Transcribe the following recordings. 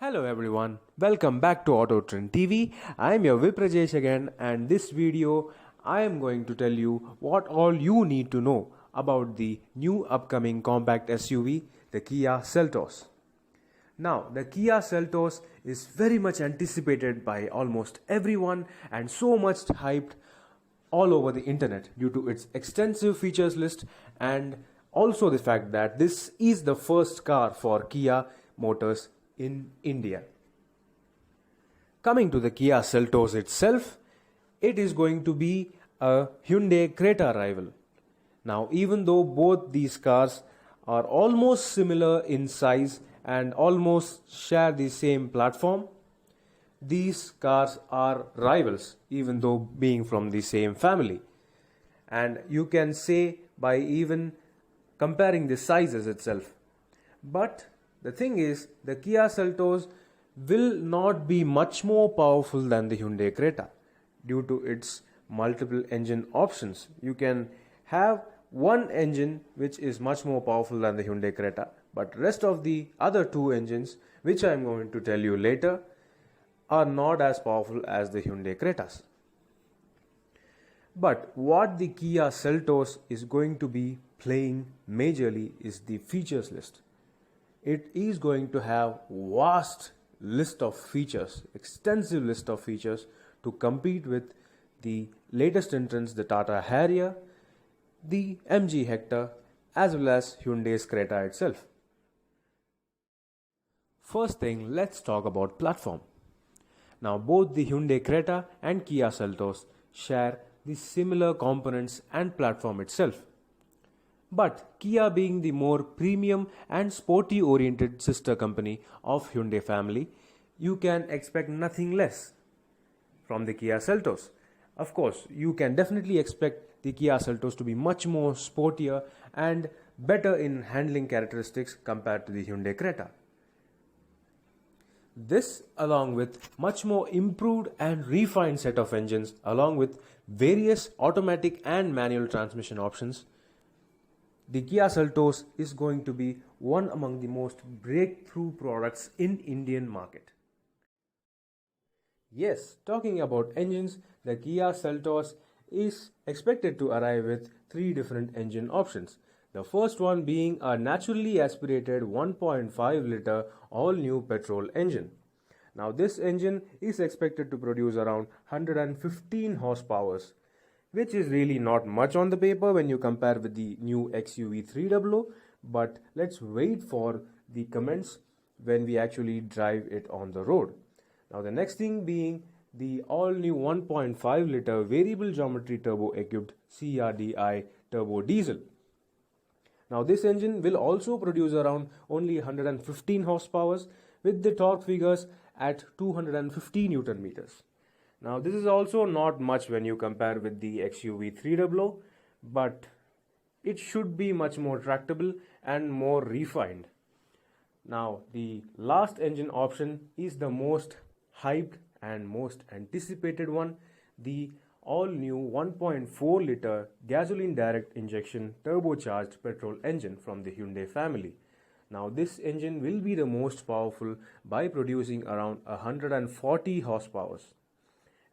Hello everyone, welcome back to Auto Trend TV. I am your Viprajesh again, and this video I am going to tell you what all you need to know about the new upcoming compact SUV, the Kia Seltos. Now, the Kia Seltos is very much anticipated by almost everyone and so much hyped all over the internet due to its extensive features list and also the fact that this is the first car for Kia Motors in India. Coming to the Kia Seltos itself, it is going to be a Hyundai Creta rival. Now, even though both these cars are almost similar in size and almost share the same platform, these cars are rivals even though being from the same family. And you can say by even comparing the sizes itself. But the thing is, the Kia Seltos will not be much more powerful than the Hyundai Creta due to its multiple engine options. You can have one engine which is much more powerful than the Hyundai Creta, but rest of the other two engines, which I am going to tell you later, are not as powerful as the Hyundai Cretas. But what the Kia Seltos is going to be playing majorly is the features list. It is going to have vast list of features, extensive list of features to compete with the latest entrants, the Tata Harrier, the MG Hector, as well as Hyundai's Creta itself. First thing, let's talk about platform. Now, both the Hyundai Creta and Kia Seltos share the similar components and platform itself. But Kia, being the more premium and sporty oriented sister company of Hyundai family, you can expect nothing less from the Kia Seltos. Of course, you can definitely expect the Kia Seltos to be much more sportier and better in handling characteristics compared to the Hyundai Creta. This, along with much more improved and refined set of engines, along with various automatic and manual transmission options, the Kia Seltos is going to be one among the most breakthrough products in Indian market. Yes, talking about engines, the Kia Seltos is expected to arrive with three different engine options. The first one being a naturally aspirated 1.5 liter all-new petrol engine. Now, this engine is expected to produce around 115 horsepower, which is really not much on the paper when you compare with the new XUV 300, but let's wait for the comments when we actually drive it on the road. Now, the next thing being the all-new 1.5 liter variable geometry turbo equipped CRDI turbo diesel. Now, this engine will also produce around only 115 horsepower with the torque figures at 250 Newton meters. Now, this is also not much when you compare with the XUV 300, but it should be much more tractable and more refined. Now, the last engine option is the most hyped and most anticipated one, the all-new 1.4 liter gasoline direct injection turbocharged petrol engine from the Hyundai family. Now, this engine will be the most powerful by producing around 140 horsepower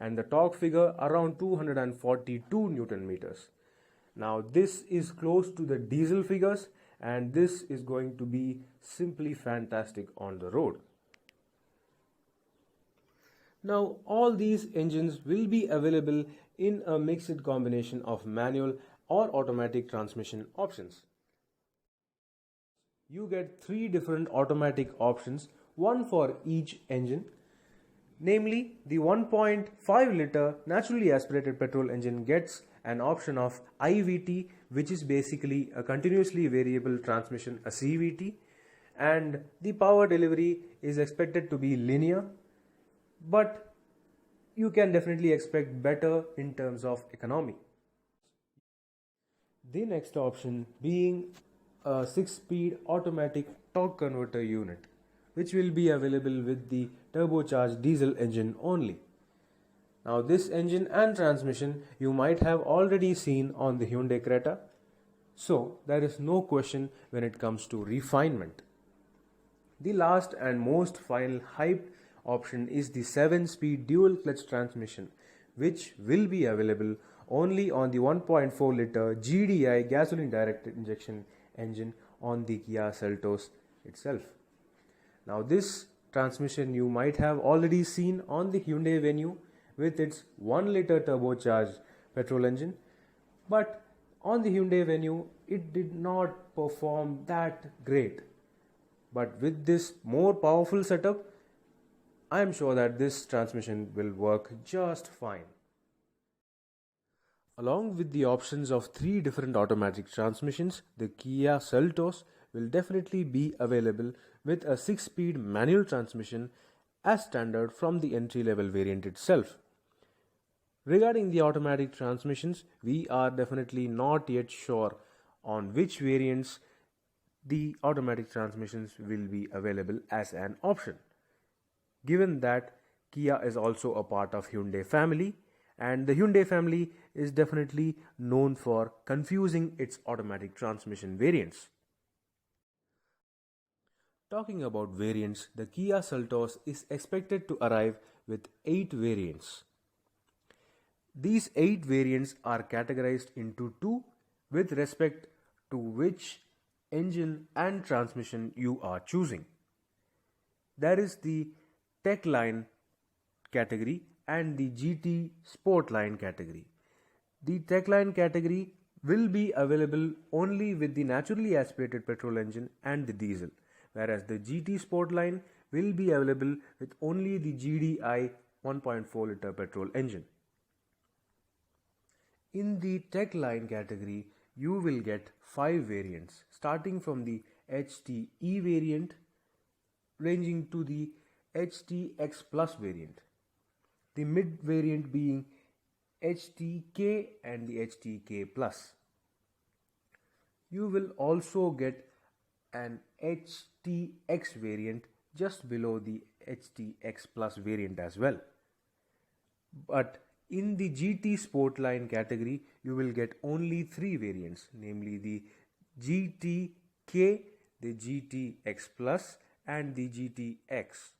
and the torque figure around 242 Newton meters. Now, this is close to the diesel figures and this is going to be simply fantastic on the road. Now, all these engines will be available in a mixed combination of manual or automatic transmission options. You get three different automatic options, one for each engine. Namely, the 1.5 liter naturally aspirated petrol engine gets an option of IVT, which is basically a continuously variable transmission, a CVT, and the power delivery is expected to be linear, but you can definitely expect better in terms of economy. The next option being a 6-speed automatic torque converter unit, which will be available with the turbocharged diesel engine only. Now, this engine and transmission you might have already seen on the Hyundai Creta, so there is no question when it comes to refinement. The last and most final hyped option is the 7-speed dual clutch transmission, which will be available only on the 1.4 liter GDI gasoline direct injection engine on the Kia Seltos itself. Now this transmission you might have already seen on the Hyundai Venue with its 1 liter turbocharged petrol engine, but on the Hyundai Venue it did not perform that great. But with this more powerful setup, I am sure that this transmission will work just fine. Along with the options of 3 different automatic transmissions, the Kia Seltos will definitely be available with a 6-speed manual transmission as standard from the entry-level variant itself. Regarding the automatic transmissions, we are definitely not yet sure on which variants the automatic transmissions will be available as an option. Given that Kia is also a part of Hyundai family, and the Hyundai family is definitely known for confusing its automatic transmission variants. Talking about variants, the Kia Seltos is expected to arrive with 8 variants. These 8 variants are categorized into 2 with respect to which engine and transmission you are choosing. There is the Tech Line category and the GT Sport Line category. The Tech Line category will be available only with the naturally aspirated petrol engine and the diesel, whereas the GT Sport Line will be available with only the GDI 1.4 liter petrol engine. In the Tech Line category, you will get 5 variants, starting from the HTE variant ranging to the HTX Plus variant, the mid variant being HTK and the HTK Plus. You will also get an HTX variant just below the HTX Plus variant as well. But in the GT Sport Line category, you will get only 3 variants, namely the GTK, the GTX Plus and the GTX.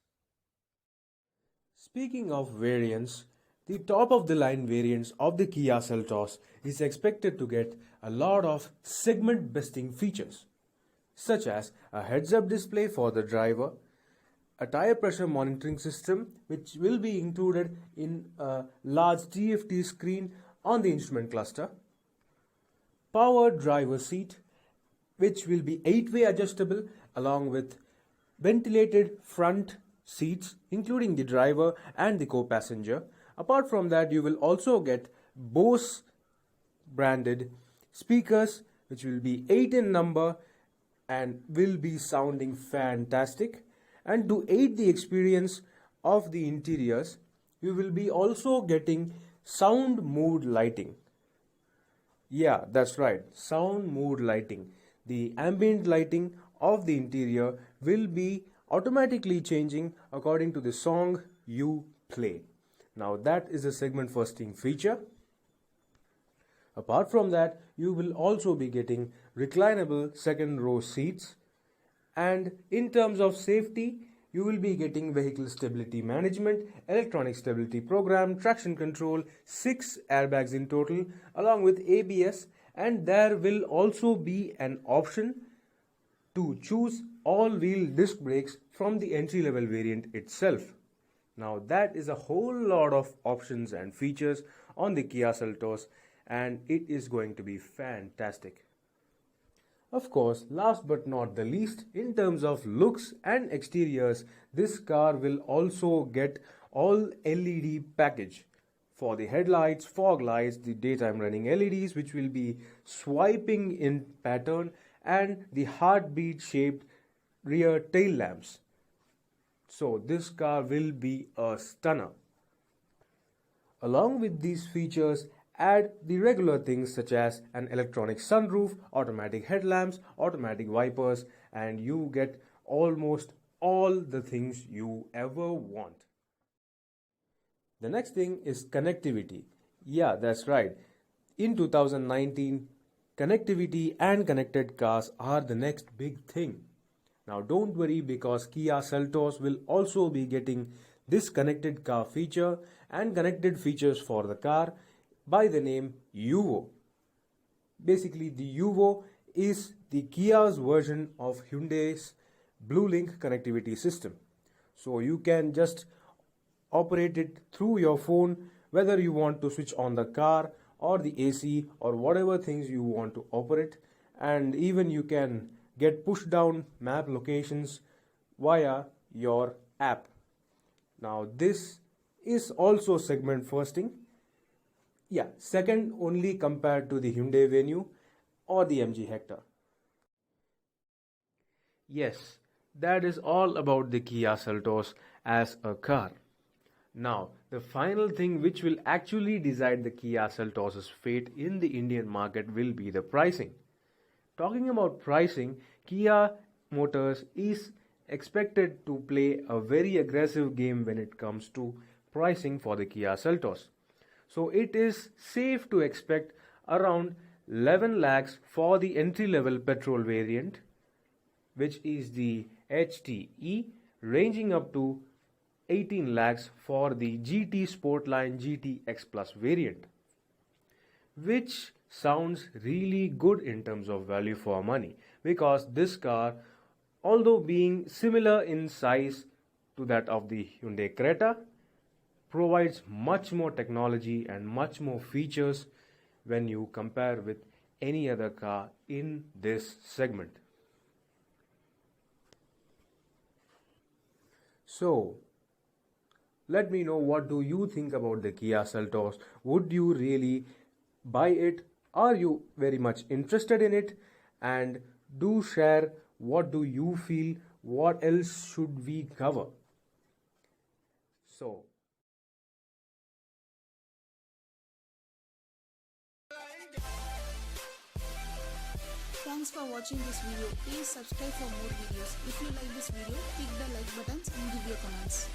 Speaking of variants, the top of the line variants of the Kia Seltos is expected to get a lot of segment besting features, such as a heads-up display for the driver, a tire pressure monitoring system which will be included in a large TFT screen on the instrument cluster, powered driver seat which will be 8-way adjustable along with ventilated front seats including the driver and the co-passenger. Apart from that, you will also get Bose branded speakers which will be 8 in number and will be sounding fantastic. And to aid the experience of the interiors, you will be also getting sound mood lighting. Yeah, that's right, sound mood lighting. The ambient lighting of the interior will be automatically changing according to the song you play. Now that is a segment bursting feature. Apart from that, you will also be getting reclinable second row seats, and in terms of safety, you will be getting vehicle stability management, electronic stability program, traction control, 6 airbags in total along with ABS, and there will also be an option to choose all-wheel disc brakes from the entry-level variant itself. Now that is a whole lot of options and features on the Kia Seltos, and it is going to be fantastic. Of course, last but not the least, in terms of looks and exteriors, this car will also get all LED package for the headlights, fog lights, the daytime running LEDs which will be swiping in pattern, and the heartbeat shaped rear tail lamps. So this car will be a stunner. Along with these features, add the regular things such as an electronic sunroof, automatic headlamps, automatic wipers, and you get almost all the things you ever want. The next thing is connectivity. Yeah, that's right. In 2019, connectivity and connected cars are the next big thing. Now don't worry, because Kia Seltos will also be getting this connected car feature and connected features for the car by the name UVO. Basically, the UVO is the Kia's version of Hyundai's Blue Link connectivity system. So you can just operate it through your phone, whether you want to switch on the car or the AC or whatever things you want to operate, and even you can get push down map locations via your app. Now this is also segment firsting. Yeah, second only compared to the Hyundai Venue or the MG Hector. Yes, that is all about the Kia Seltos as a car. Now, the final thing which will actually decide the Kia Seltos' fate in the Indian market will be the pricing. Talking about pricing, Kia Motors is expected to play a very aggressive game when it comes to pricing for the Kia Seltos. So it is safe to expect around 11 lakhs for the entry level petrol variant, which is the HTE, ranging up to 18 lakhs for the GT Sportline GT X Plus variant, which sounds really good in terms of value for money, because this car, although being similar in size to that of the Hyundai Creta, provides much more technology and much more features when you compare with any other car in this segment. So, let me know, what do you think about the Kia Seltos? Would you really buy it? Are you very much interested in it? And do share, what do you feel? What else should we cover? So, thanks for watching this video. Please subscribe for more videos. If you like this video, click the like buttons and give your comments.